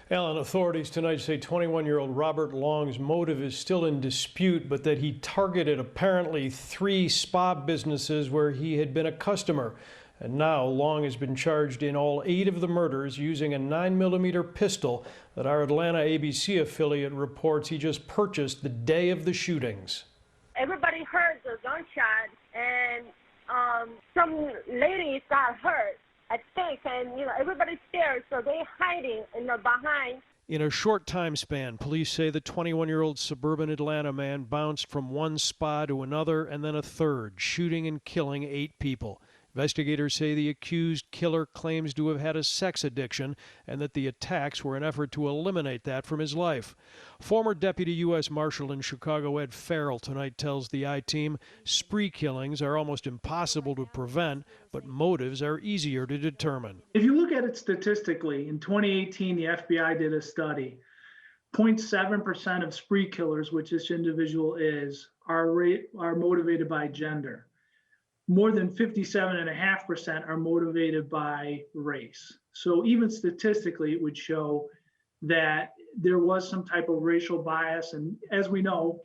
Alan, authorities tonight say 21-year-old Robert Long's motive is still in dispute, but that he targeted apparently 3 spa businesses where he had been a customer. And now Long has been charged in all 8 of the murders using a 9mm pistol that our Atlanta ABC affiliate reports he just purchased the day of the shootings. Everybody heard the gunshot, and some ladies got hurt, I think, and everybody's scared, so they're hiding behind. In a short time span, police say the 21-year-old suburban Atlanta man bounced from one spa to another and then a third, shooting and killing 8 people. Investigators say the accused killer claims to have had a sex addiction and that the attacks were an effort to eliminate that from his life. Former Deputy U.S. Marshal in Chicago Ed Farrell tonight tells the I-Team spree killings are almost impossible to prevent, but motives are easier to determine. If you look at it statistically, in 2018, the FBI did a study. 0.7% of spree killers, which this individual is, are motivated by gender. More than 57.5% are motivated by race. So even statistically, it would show that there was some type of racial bias. And as we know,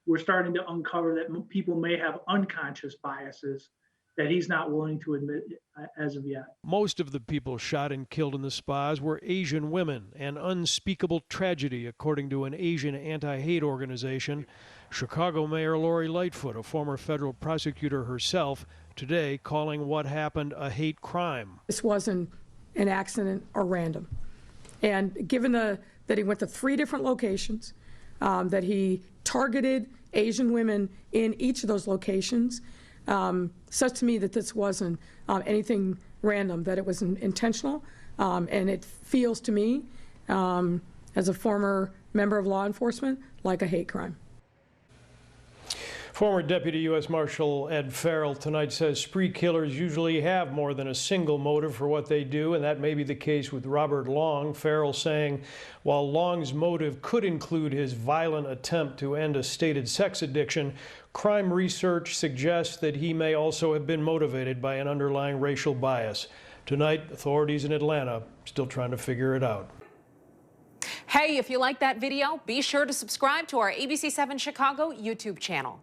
we're starting to uncover that people may have unconscious biases that he's not willing to admit as of yet. Most of the people shot and killed in the spas were Asian women, an unspeakable tragedy, according to an Asian anti-hate organization. Chicago Mayor Lori Lightfoot, a former federal prosecutor herself, today calling what happened a hate crime. This wasn't an accident or random. And given that he went to 3 different locations, that he targeted Asian women in each of those locations, says to me that this wasn't anything random, that it was intentional, and it feels to me, as a former member of law enforcement, like a hate crime. Former Deputy U.S. Marshal Ed Farrell tonight says spree killers usually have more than a single motive for what they do, and that may be the case with Robert Long. Farrell saying while Long's motive could include his violent attempt to end a stated sex addiction, crime research suggests that he may also have been motivated by an underlying racial bias. Tonight, authorities in Atlanta still trying to figure it out. Hey, if you like that video, be sure to subscribe to our ABC7 Chicago YouTube channel.